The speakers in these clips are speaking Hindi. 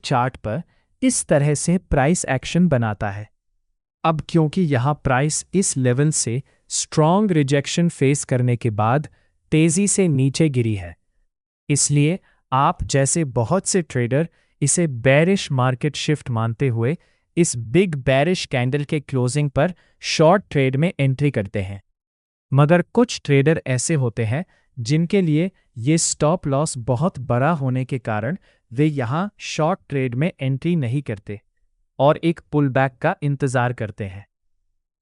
चार्ट पर इस तरह से प्राइस एक्शन बनाता है। अब क्योंकि यहाँ प्राइस इस लेवल से स्ट्रॉन्ग रिजेक्शन फेस करने के बाद तेजी से नीचे गिरी है, इसलिए आप जैसे बहुत से ट्रेडर इसे बेरिश मार्केट शिफ्ट मानते हुए इस बिग बेरिश कैंडल के क्लोजिंग पर शॉर्ट ट्रेड में एंट्री करते हैं। मगर कुछ ट्रेडर ऐसे होते हैं जिनके लिए ये स्टॉप लॉस बहुत बड़ा होने के कारण वे यहाँ शॉर्ट ट्रेड में एंट्री नहीं करते और एक पुलबैक का इंतजार करते हैं।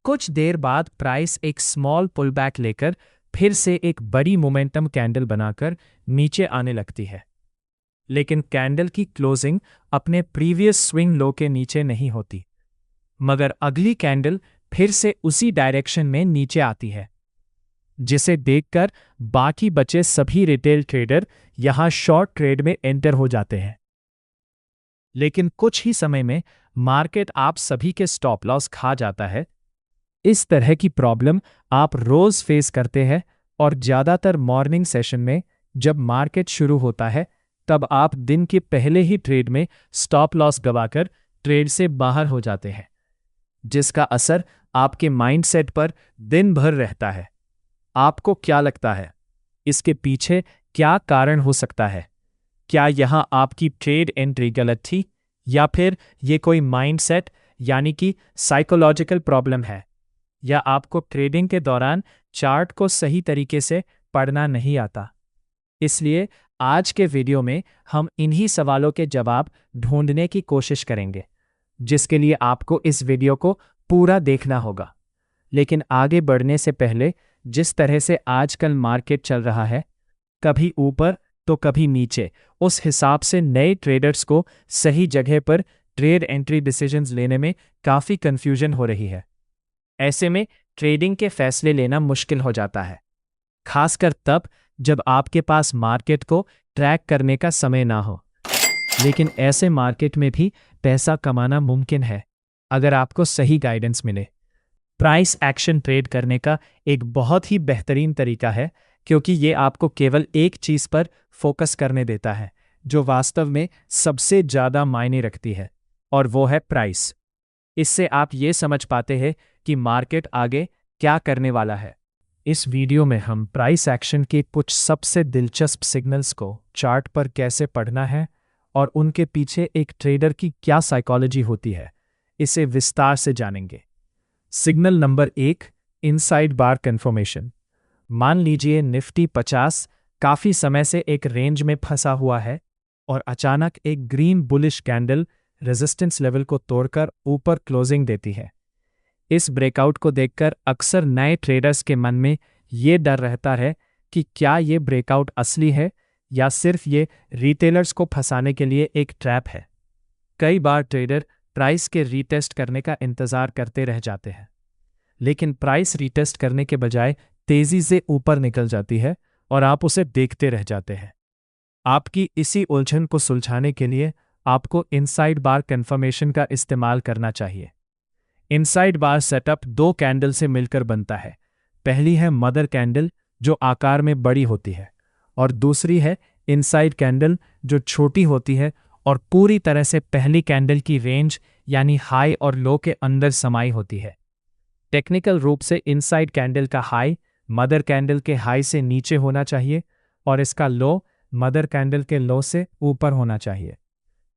कुछ देर बाद प्राइस एक स्मॉल पुलबैक लेकर फिर से एक बड़ी मोमेंटम कैंडल बनाकर नीचे आने लगती है, लेकिन कैंडल की क्लोजिंग अपने प्रीवियस स्विंग लो के नीचे नहीं होती, मगर अगली कैंडल फिर से उसी डायरेक्शन में नीचे आती है, जिसे देखकर बाकी बचे सभी रिटेल ट्रेडर यहां शॉर्ट ट्रेड में एंटर हो जाते हैं। लेकिन कुछ ही समय में मार्केट आप सभी के स्टॉप लॉस खा जाता है। इस तरह की प्रॉब्लम आप रोज फेस करते हैं और ज्यादातर मॉर्निंग सेशन में जब मार्केट शुरू होता है तब आप दिन के पहले ही ट्रेड में स्टॉप लॉस गवाकर ट्रेड से बाहर हो जाते हैं, जिसका असर आपके माइंडसेट पर दिन भर रहता है। आपको क्या लगता है, इसके पीछे क्या कारण हो सकता है? क्या यहां आपकी ट्रेड एंट्री गलत थी, या फिर ये कोई माइंडसेट यानी कि साइकोलॉजिकल प्रॉब्लम है, या आपको ट्रेडिंग के दौरान चार्ट को सही तरीके से पढ़ना नहीं आता? इसलिए आज के वीडियो में हम इन्हीं सवालों के जवाब ढूंढने की कोशिश करेंगे, जिसके लिए आपको इस वीडियो को पूरा देखना होगा। लेकिन आगे बढ़ने से पहले, जिस तरह से आजकल मार्केट चल रहा है, कभी ऊपर तो कभी नीचे, उस हिसाब से नए ट्रेडर्स को सही जगह पर ट्रेड एंट्री डिसीजंस लेने में काफ़ी कंफ्यूजन हो रही है। ऐसे में ट्रेडिंग के फैसले लेना मुश्किल हो जाता है, खासकर तब जब आपके पास मार्केट को ट्रैक करने का समय ना हो। लेकिन ऐसे मार्केट में भी पैसा कमाना मुमकिन है अगर आपको सही गाइडेंस मिले। प्राइस एक्शन ट्रेड करने का एक बहुत ही बेहतरीन तरीका है, क्योंकि ये आपको केवल एक चीज़ पर फोकस करने देता है जो वास्तव में सबसे ज़्यादा मायने रखती है, और वो है प्राइस। इससे आप ये समझ पाते हैं कि मार्केट आगे क्या करने वाला है। इस वीडियो में हम प्राइस एक्शन के कुछ सबसे दिलचस्प सिग्नल्स को चार्ट पर कैसे पढ़ना है और उनके पीछे एक ट्रेडर की क्या साइकोलॉजी होती है, इसे विस्तार से जानेंगे। सिग्नल नंबर 1, इनसाइड बार कन्फर्मेशन। मान लीजिए निफ्टी 50 काफ़ी समय से एक रेंज में फंसा हुआ है और अचानक एक green bullish candle resistance level को तोड़कर ऊपर क्लोजिंग देती है। इस ब्रेकआउट को देखकर अक्सर नए ट्रेडर्स के मन में ये डर रहता है कि क्या ये ब्रेकआउट असली है या सिर्फ ये रिटेलर्स को फंसाने के लिए एक ट्रैप है। कई बार ट्रेडर प्राइस के रीटेस्ट करने का इंतज़ार करते रह जाते हैं, लेकिन प्राइस रीटेस्ट करने के बजाय तेज़ी से ऊपर निकल जाती है और आप उसे देखते रह जाते हैं। आपकी इसी उलझन को सुलझाने के लिए आपको इनसाइड बार कन्फर्मेशन का इस्तेमाल करना चाहिए। इनसाइड बार सेटअप 2 कैंडल से मिलकर बनता है। पहली है मदर कैंडल जो आकार में बड़ी होती है, और दूसरी है इनसाइड कैंडल जो छोटी होती है और पूरी तरह से पहली कैंडल की रेंज यानी हाई और लो के अंदर समाई होती है। टेक्निकल रूप से इनसाइड कैंडल का हाई मदर कैंडल के हाई से नीचे होना चाहिए और इसका लो मदर कैंडल के लो से ऊपर होना चाहिए,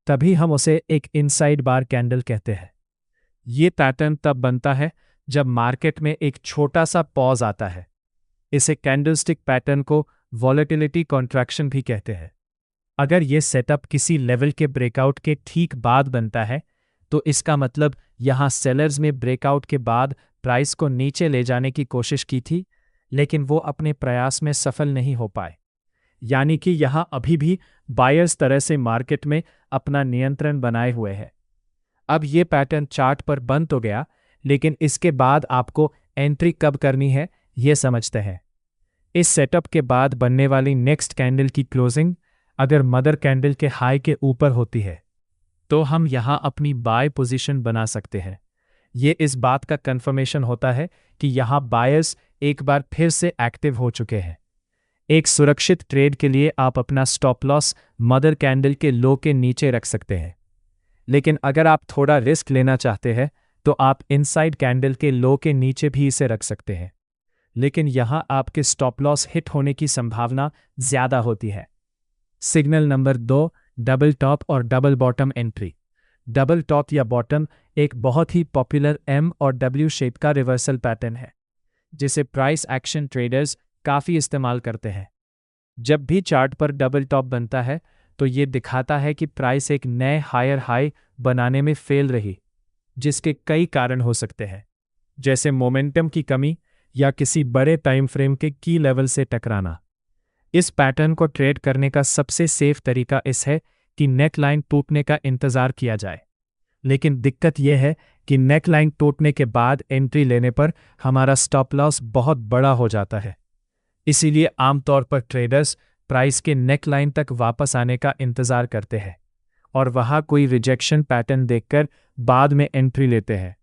तभी हम उसे एक इनसाइड बार कैंडल कहते हैं। ये पैटर्न तब बनता है जब मार्केट में एक छोटा सा पॉज आता है। इसे कैंडलस्टिक पैटर्न को वॉलेटिलिटी कॉन्ट्रैक्शन भी कहते हैं। अगर ये सेटअप किसी लेवल के ब्रेकआउट के ठीक बाद बनता है तो इसका मतलब यहाँ सेलर्स में ब्रेकआउट के बाद प्राइस को नीचे ले जाने की कोशिश की थी, लेकिन वो अपने प्रयास में सफल नहीं हो पाए। यानी कि यहाँ अभी भी बायर्स तरह से मार्केट में अपना नियंत्रण बनाए हुए है। अब ये पैटर्न चार्ट पर बन तो गया, लेकिन इसके बाद आपको एंट्री कब करनी है ये समझते हैं। इस सेटअप के बाद बनने वाली नेक्स्ट कैंडल की क्लोजिंग अगर मदर कैंडल के हाई के ऊपर होती है तो हम यहाँ अपनी बाय पोजीशन बना सकते हैं। ये इस बात का कंफर्मेशन होता है कि यहाँ बायर्स एक बार फिर से एक्टिव हो चुके हैं। एक सुरक्षित ट्रेड के लिए आप अपना स्टॉप लॉस मदर कैंडल के लो के नीचे रख सकते हैं। लेकिन अगर आप थोड़ा रिस्क लेना चाहते हैं तो आप इनसाइड कैंडल के लो के नीचे भी इसे रख सकते हैं, लेकिन यहां आपके स्टॉप लॉस हिट होने की संभावना ज्यादा होती है। सिग्नल नंबर 2, डबल टॉप और double bottom entry. Double top या बॉटम एक बहुत ही पॉपुलर एम और डब्ल्यू शेप का रिवर्सल पैटर्न है जिसे प्राइस एक्शन ट्रेडर्स काफ़ी इस्तेमाल करते हैं। जब भी चार्ट पर डबल टॉप बनता है तो ये दिखाता है कि प्राइस एक नए हायर हाई बनाने में फेल रही, जिसके कई कारण हो सकते हैं, जैसे मोमेंटम की कमी या किसी बड़े टाइम फ्रेम के की लेवल से टकराना। इस पैटर्न को ट्रेड करने का सबसे सेफ तरीका इस है कि नेकलाइन टूटने का इंतज़ार किया जाए, लेकिन दिक्कत यह है कि नेकलाइन टूटने के बाद एंट्री लेने पर हमारा स्टॉप लॉस बहुत बड़ा हो जाता है। इसीलिए आमतौर पर ट्रेडर्स प्राइस के नेकलाइन तक वापस आने का इंतज़ार करते हैं और वहां कोई रिजेक्शन पैटर्न देखकर बाद में एंट्री लेते हैं।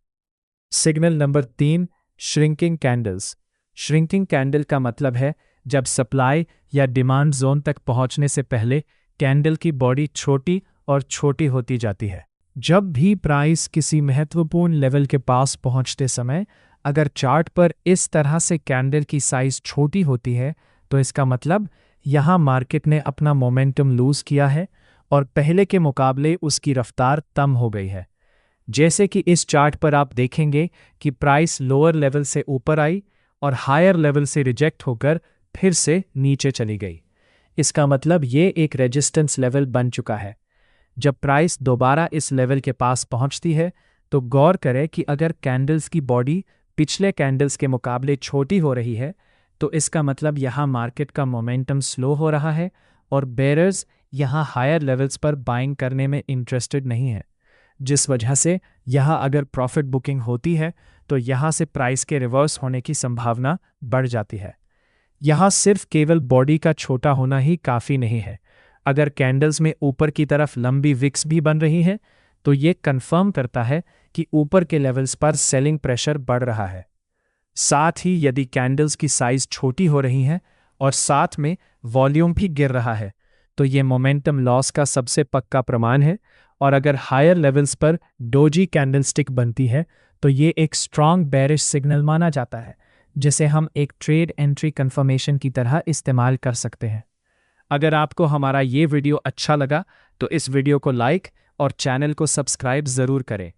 Signal number 3, shrinking candles. Shrinking candle का मतलब है जब सप्लाई या डिमांड जोन तक पहुंचने से पहले कैंडल की बॉडी छोटी और छोटी होती जाती है। जब भी प्राइस किसी महत्वपूर्ण लेवल के पास पहुंचते समय अगर चार्ट पर इस तरह से कैंडल की साइज छोटी होती है तो इसका मतलब यहां मार्केट ने अपना मोमेंटम लूज किया है और पहले के मुकाबले उसकी रफ्तार कम हो गई है। जैसे कि इस चार्ट पर आप देखेंगे कि प्राइस लोअर लेवल से ऊपर आई और हायर लेवल से रिजेक्ट होकर फिर से नीचे चली गई। इसका मतलब ये एक रेजिस्टेंस लेवल बन चुका है। जब प्राइस दोबारा इस लेवल के पास पहुंचती है तो गौर करें कि अगर कैंडल्स की बॉडी पिछले कैंडल्स के मुकाबले छोटी हो रही है तो इसका मतलब यहाँ मार्केट का मोमेंटम स्लो हो रहा है और बेयरर्स यहाँ हायर लेवल्स पर बाइंग करने में इंटरेस्टेड नहीं है, जिस वजह से यहाँ अगर प्रॉफिट बुकिंग होती है तो यहाँ से प्राइस के रिवर्स होने की संभावना बढ़ जाती है। यहाँ सिर्फ केवल बॉडी का छोटा होना ही काफ़ी नहीं है। अगर कैंडल्स में ऊपर की तरफ लंबी विक्स भी बन रही है तो ये कंफर्म करता है कि ऊपर के लेवल्स पर सेलिंग प्रेशर बढ़ रहा है। साथ ही यदि कैंडल्स की साइज छोटी हो रही है और साथ में वॉल्यूम भी गिर रहा है तो ये मोमेंटम लॉस का सबसे पक्का प्रमाण है। और अगर हायर लेवल्स पर डोजी कैंडलस्टिक बनती है तो ये एक स्ट्रॉन्ग बेरिश सिग्नल माना जाता है, जिसे हम एक ट्रेड एंट्री कंफर्मेशन की तरह इस्तेमाल कर सकते हैं। अगर आपको हमारा ये वीडियो अच्छा लगा तो इस वीडियो को लाइक और चैनल को सब्सक्राइब ज़रूर करें।